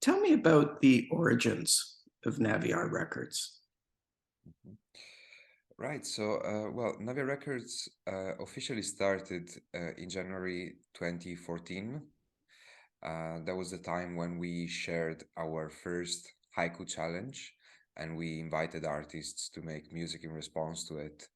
Tell me about the origins of Naviar Records. Mhm. Right. Naviar Records officially started in January 2014. That was the time when we shared our first haiku challenge, and we invited artists to make music in response to it.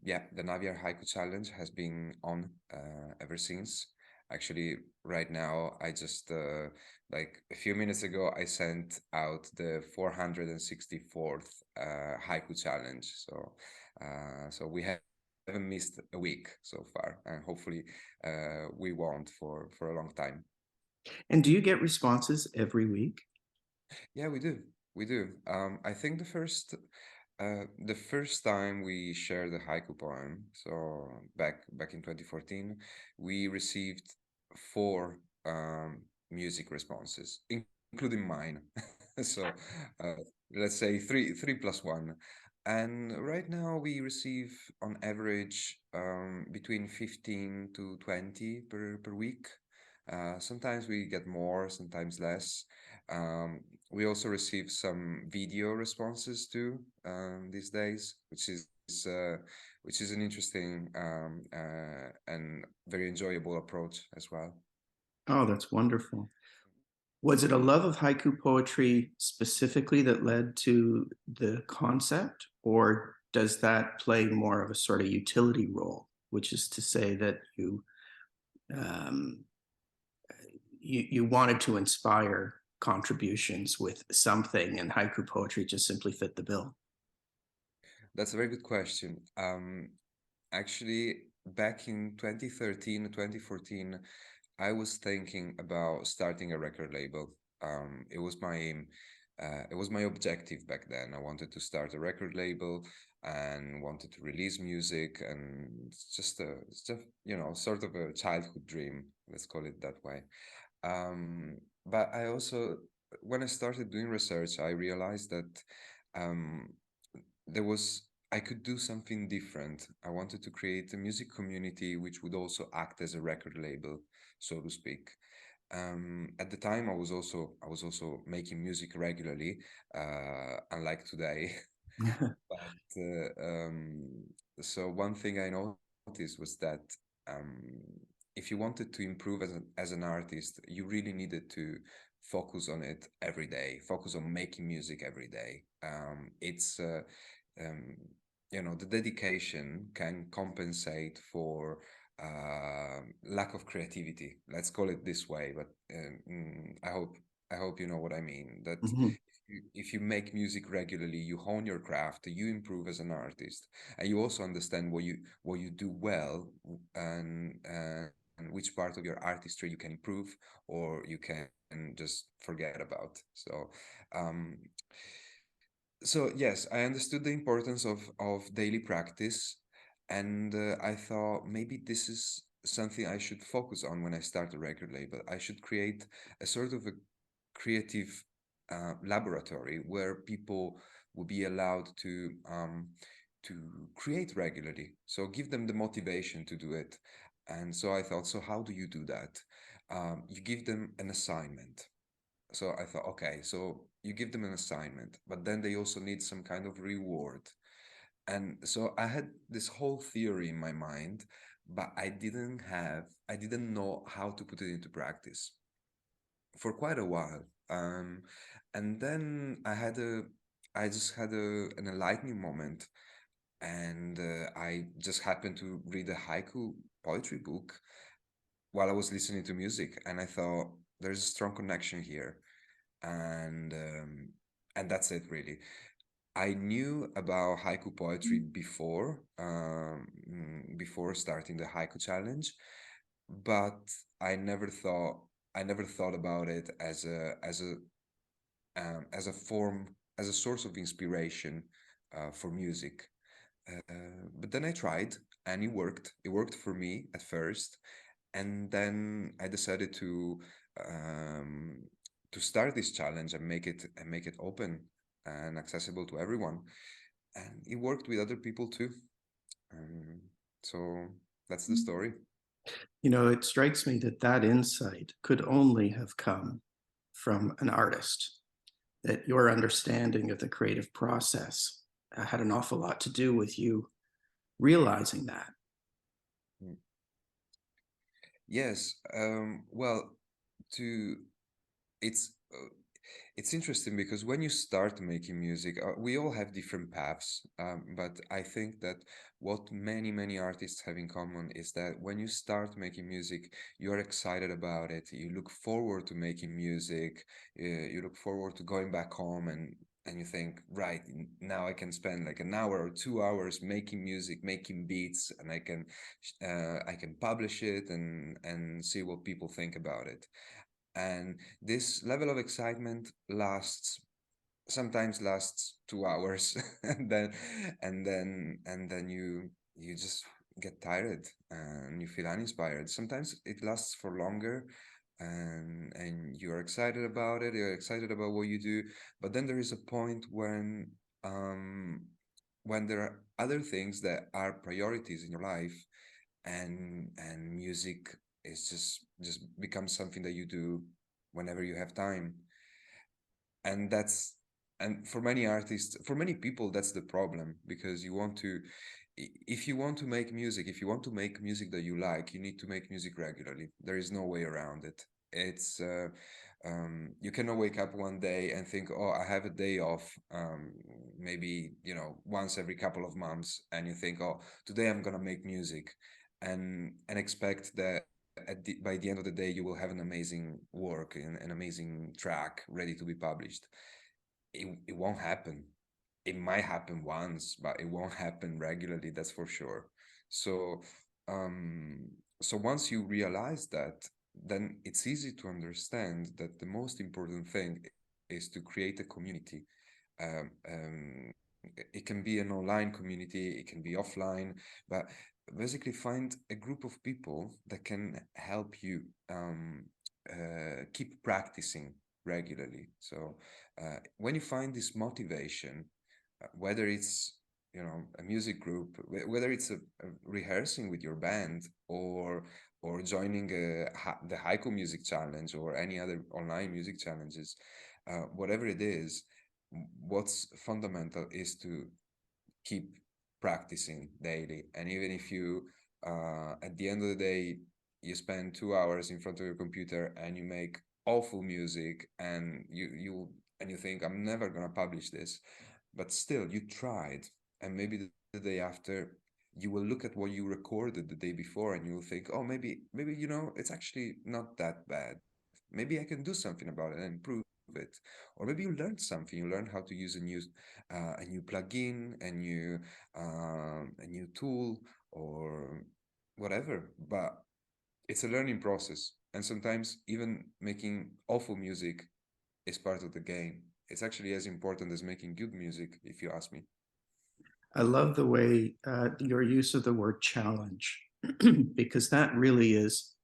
Yeah, the Naviar Haiku Challenge has been on ever since. Actually, right now, like a few minutes ago, I sent out the 464th haiku challenge. So we haven't missed a week so far, and hopefully we won't for a long time. And do you get responses every week? Yeah, we do. We do. I think the first time we shared the haiku poem, so back in 2014, we received four music responses, including mine. So uh, let's say three plus one. And right now we receive on average between 15 to 20 per week. Sometimes we get more, sometimes less. Um, we also receive some video responses too these days, which is an interesting and very enjoyable approach as well. Oh, that's wonderful. Was it a love of haiku poetry specifically that led to the concept, or does that play more of a sort of utility role, which is to say that um, you wanted to inspire contributions with something, and haiku poetry just simply fit the bill? That's a very good question. Actually, back in 2013, 2014, I was thinking about starting a record label. It was my objective back then. I wanted to start a record label and wanted to release music, and it's just sort of a childhood dream. Let's call it that way. But I also, when I started doing research, I realized that um, there was I could do something different. I wanted to create a music community which would also act as a record label, so to speak. At the time, I was also making music regularly, unlike today. But so one thing I noticed was that um, if you wanted to improve as an artist, you really needed to focus on it every day, focus on making music every day. It's um, the dedication can compensate for lack of creativity. Let's call it this way. But I hope you know what I mean. That Mhm. if you make music regularly, you hone your craft, you improve as an artist, and you also understand what you do well, and which part of your artistry you can improve or you can just forget about. Um, so yes, I understood the importance of daily practice, and I thought maybe this is something I should focus on when I start a record label. I should create a sort of a creative laboratory where people will be allowed to create regularly. So give them the motivation to do it. And so I thought, so how do you do that? You give them an assignment. So I thought, okay, so you give them an assignment, but then they also need some kind of reward. And so I had this whole theory in my mind, but I didn't know how to put it into practice for quite a while. And then I just had an enlightening moment, and I just happened to read a haiku poetry book while I was listening to music, and I thought there's a strong connection here, and um, and that's it really. I knew about haiku poetry before starting the haiku challenge, but I never thought I never thought about it as a form, as a source of inspiration for music. But then I tried, and it worked. It worked for me at first, and then I decided um, to start this challenge and make it open and accessible to everyone. And it worked with other people too. Um, so that's the story. You know, it strikes me that that insight could only have come from an artist, that your understanding of the creative process had an awful lot to do with you realizing that. Mm. Yes. Well, to it's it's interesting because when you start making music, we all have different paths. But I think that what many artists have in common is that when you start making music, you're excited about it. You look forward to making music. You look forward to going back home and you think, right, now I can spend like an hour or 2 hours making music, making beats, and I can publish it and see what people think about it. And this level of excitement lasts, sometimes lasts 2 hours, and then you just get tired and you feel uninspired. Sometimes it lasts for longer, and you're excited about it, you're excited about what you do, but then there is a point um when there are other things that are priorities in your life, and music is just becomes something that you do whenever you have time. And that's, and for many artists, for many people, that's the problem, because you want to, if you want to make music, if you want to make music that you like, you need to make music regularly. There is no way around it. It's you cannot wake up one day and think, oh, I have a day off, maybe, once every couple of months, and you think, oh, today I'm gonna make music, and expect that by the end of the day you will have an amazing work and an amazing track ready to be published. It won't happen. It might happen once, but it won't happen regularly, that's for sure. So um so once you realize that, then it's easy to understand that the most important thing is to create a community. um, um, it can be an online community, it can be offline, but basically find a group of people that can help you keep practicing regularly. So when you find this motivation, whether it's a music group, whether it's a rehearsing with your band, or joining the haiku music challenge or any other online music challenges, whatever it is, what's fundamental is to keep practicing daily. And even if you at the end of the day you spend 2 hours in front of your computer and you make awful music, and you think, I'm never gonna publish this, but still you tried, and maybe the day after you will look at what you recorded the day before and you will think, oh, maybe it's actually not that bad. Maybe I can do something about it and improve it. Or maybe you learned something, you learned how to use a new plugin, a new tool, or whatever. But it's a learning process, and sometimes even making awful music is part of the game. It's actually as important as making good music, if you ask me. I love the way your use of the word challenge, because that really is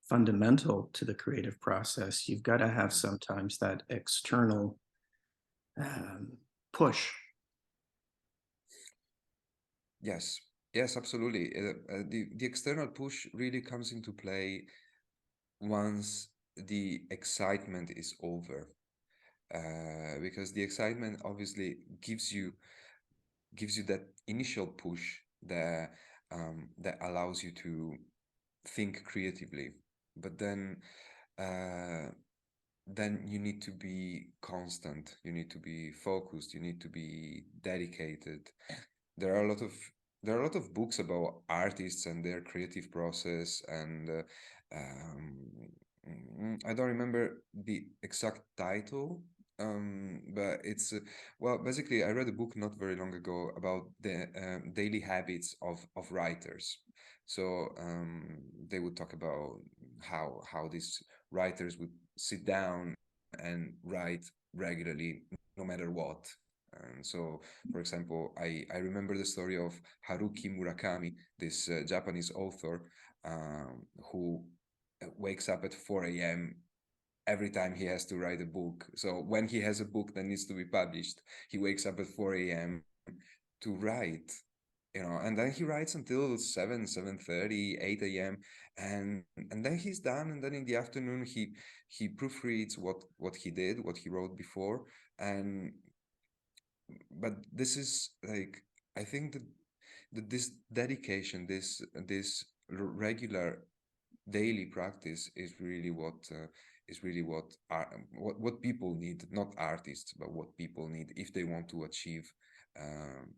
fundamental to the creative process. You've got to have Mm. sometimes that external um, push. Yes, yes, absolutely. The external push really comes into play once the excitement is over, because the excitement obviously gives you that initial push that allows you to think creatively. But uh, then you need to be constant, you need to be focused, you need to be dedicated. There are a lot of there are a lot of books about artists and their creative process, and I don't remember the exact title, but it's well, basically, I read a book not very long ago about the daily habits of writers. So they would talk about how these writers would sit down and write regularly, no matter what. And so, for example, I remember the story of Haruki Murakami, this Japanese author, who wakes up at 4 a.m. every time he has to write a book. So when he has a book that needs to be published, he wakes up at 4 a.m. to write. and then he writes until 7:30, 8 a.m. and then he's done, and then in the afternoon he proofreads what he did, what he wrote before. And but this is like, I think that this dedication, this regular daily practice is really what people need, not artists, but what people need if they want to achieve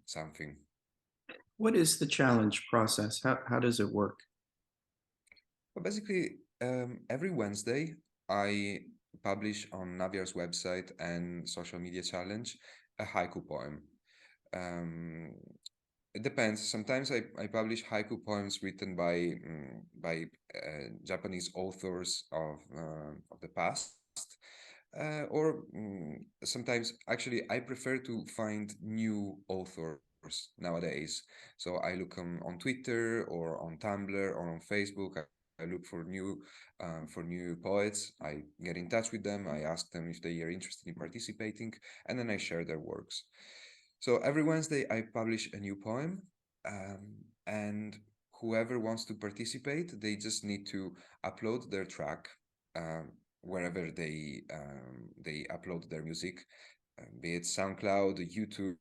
something. What is the challenge process? How does it work? But basically, every Wednesday, I publish on Naviar's website and social media challenge a haiku poem. Um, it depends. Sometimes I publish haiku poems written by Japanese authors of the past. Or sometimes, actually, I prefer to find new authors nowadays. So I look on Twitter or on Tumblr or on Facebook. I look for new poets. I get in touch with them. I ask them if they are interested in participating, and then I share their works. So every Wednesday I publish a new poem, and whoever wants to participate, they just need to upload their track wherever they upload their music, be it SoundCloud, YouTube,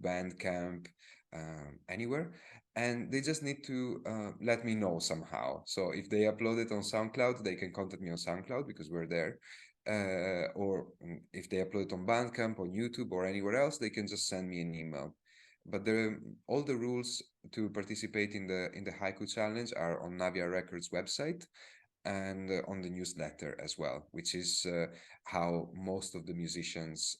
Bandcamp, anywhere. And they just need to let me know somehow. So if they upload it on SoundCloud, they can contact me on SoundCloud because we're there. Or if they upload it on Bandcamp, on YouTube, or anywhere else, they can just send me an email. But all the rules to participate in the haiku challenge are on Naviar Records website, and on the newsletter as well, which is how most of the musicians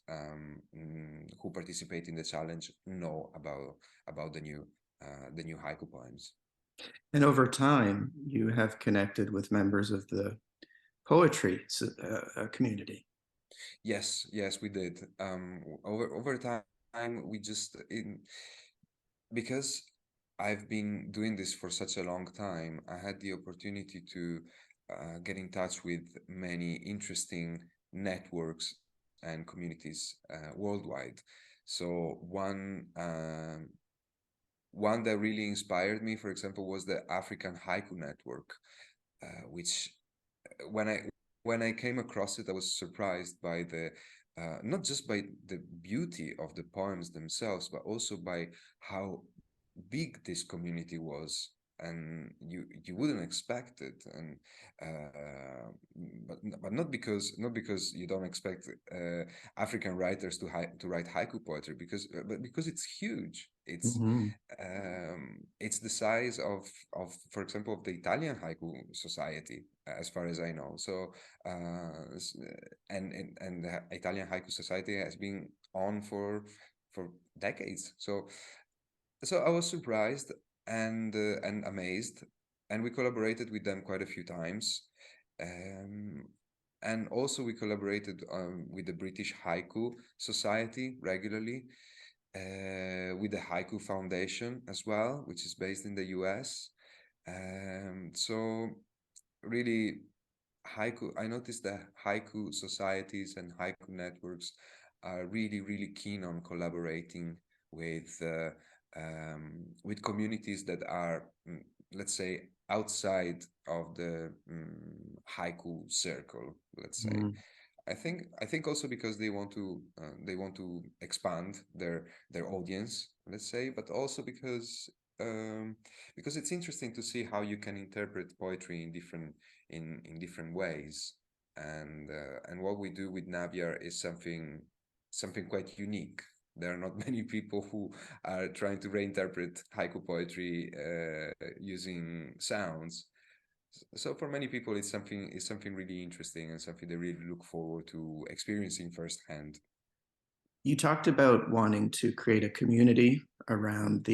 who participate in the challenge know about the new haiku poems. And over time, you have connected with members of the poetry community. Yes, we did. Over time, we just because I've been doing this for such a long time, I had the opportunity to get in touch with many interesting networks and communities worldwide. So one that really inspired me, for example, was the African Haiku Network, which when I came across it, I was surprised by the not just by the beauty of the poems themselves, but also by how big this community was, and you wouldn't expect it. And but not because you don't expect African writers to write haiku poetry, but because it's huge. Mm-hmm. It's the size of, for example, of the Italian Haiku Society, as far as I know. So and the Italian Haiku Society has been on for decades. So I was surprised and amazed, and we collaborated with them quite a few times. Um, and also we collaborated with the British Haiku Society regularly, with the Haiku Foundation as well, which is based in the US. So really, I noticed that haiku societies and haiku networks are really keen on collaborating with communities that are, let's say, outside of the haiku circle, let's say. Mm-hmm. I think also because they want to expand their audience, let's say, but also because it's interesting to see how you can interpret poetry in different ways. And what we do with Naviar is something quite unique. There are not many people who are trying to reinterpret haiku poetry using sounds. So for many people, it's something really interesting and something they really look forward to experiencing firsthand. You talked about wanting to create a community around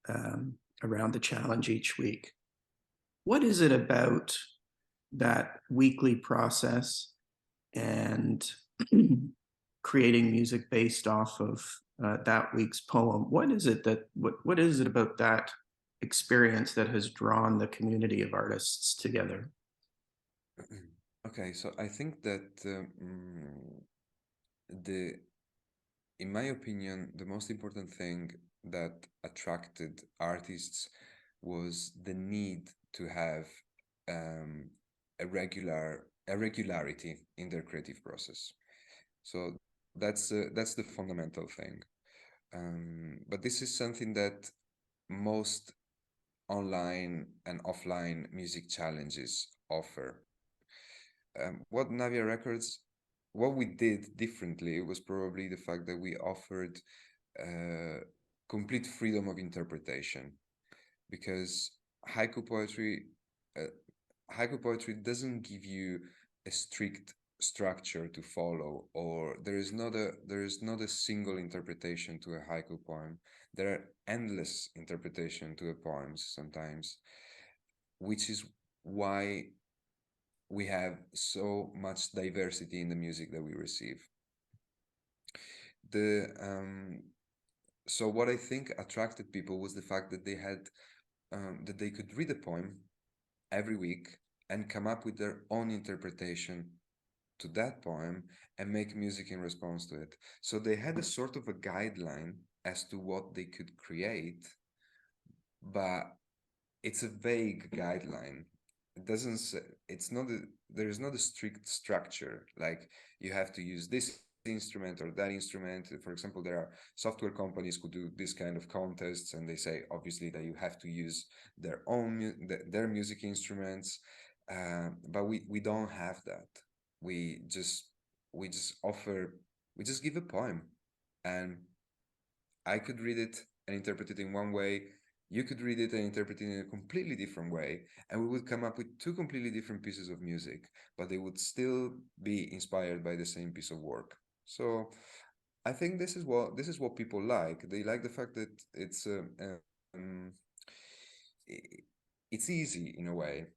um, the challenge each week. What is it about that weekly process and creating music based off of that week's poem? What is it about that experience that has drawn the community of artists together? Okay, so I think that the in my opinion, the most important thing that attracted artists was the need to have um, a regularity in their creative process. So that's the fundamental thing. But this is something that most online and offline music challenges offer. What Naviar Records, what we did differently was probably the fact that we offered uh, complete freedom of interpretation, because haiku poetry, uh, haiku poetry doesn't give you a strict structure to follow, or there is not a single interpretation to a haiku poem. There are endless interpretation to a poem sometimes, which is why we have so much diversity in the music that we receive. The So what I think attracted people was the fact that they had that they could read a poem every week and come up with their own interpretation to that poem and make music in response to it. So they had a sort of a guideline as to what they could create, but it's a vague guideline. It doesn't say, it's not a, there is not a strict structure, like you have to use this instrument or that instrument. For example, there are software companies who do this kind of contests, and they say obviously that you have to use their music instruments, but we don't have that. We just we just offer we just give a poem, and I could read it and interpret it in one way. You could read it and interpret it in a completely different way, and we would come up with two completely different pieces of music, but they would still be inspired by the same piece of work. So I think this is what people like. They like the fact that um, i- it's easy in a way,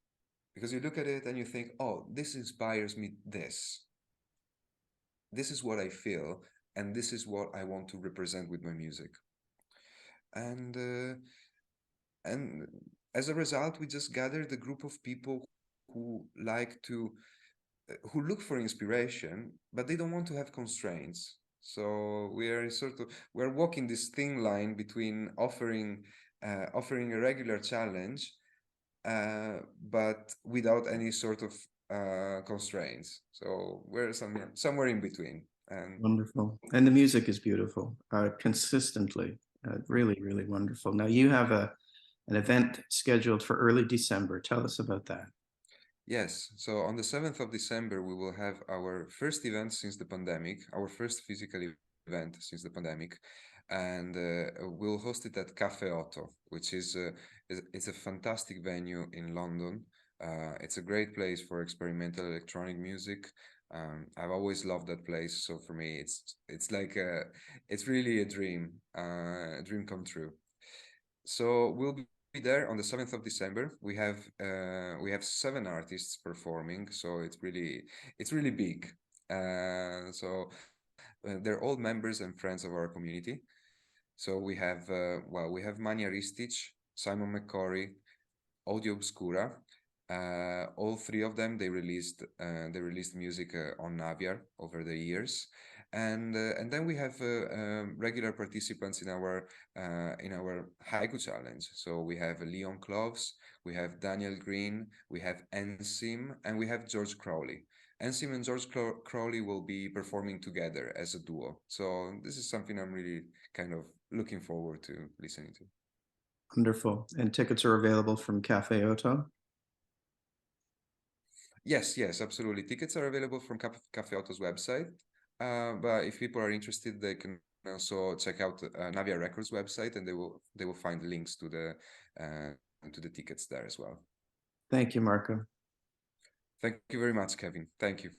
because you look at it and you think, oh, this inspires me. This is what I feel, and this is what I want to represent with my music. And and as a result, we just gathered a group of people who like to who look for inspiration, but they don't want to have constraints. So we're walking this thin line between offering a regular challenge, but without any sort of constraints. So we're somewhere in between. And Wonderful. And the music is beautiful, consistently. Really, really wonderful. Now you have an event scheduled for early December. Tell us about that. yes, so on the 7th of December, we will have our first event since the pandemic, our first physical event since the pandemic, and we'll host it at Cafe Otto, which it's a fantastic venue in London. It's a great place for experimental electronic music. I've always loved that place, so for me, it's really a dream come true. So we'll be there on the 7th of December. We have 7 artists performing, so it's really big. They're all members and friends of our community. So we have Mania Ristic, Simon McCory, Audio Obscura. All 3 of them, they released music on Naviar over the years, and then we have regular participants in our haiku challenge. So we have Leon Cloves, we have Daniel Green, we have Ensim, and we have George Crowley. Ensim and George Crowley will be performing together as a duo. So this is something I'm really kind of looking forward to listening to. Wonderful. And tickets are available from Cafe Oto. Yes, yes, absolutely. Tickets are available from Cafe Auto's website. But if people are interested, they can also check out Naviar Records website, and they will find links to the tickets there as well. Thank you, Marco. Thank you very much, Kevin. Thank you.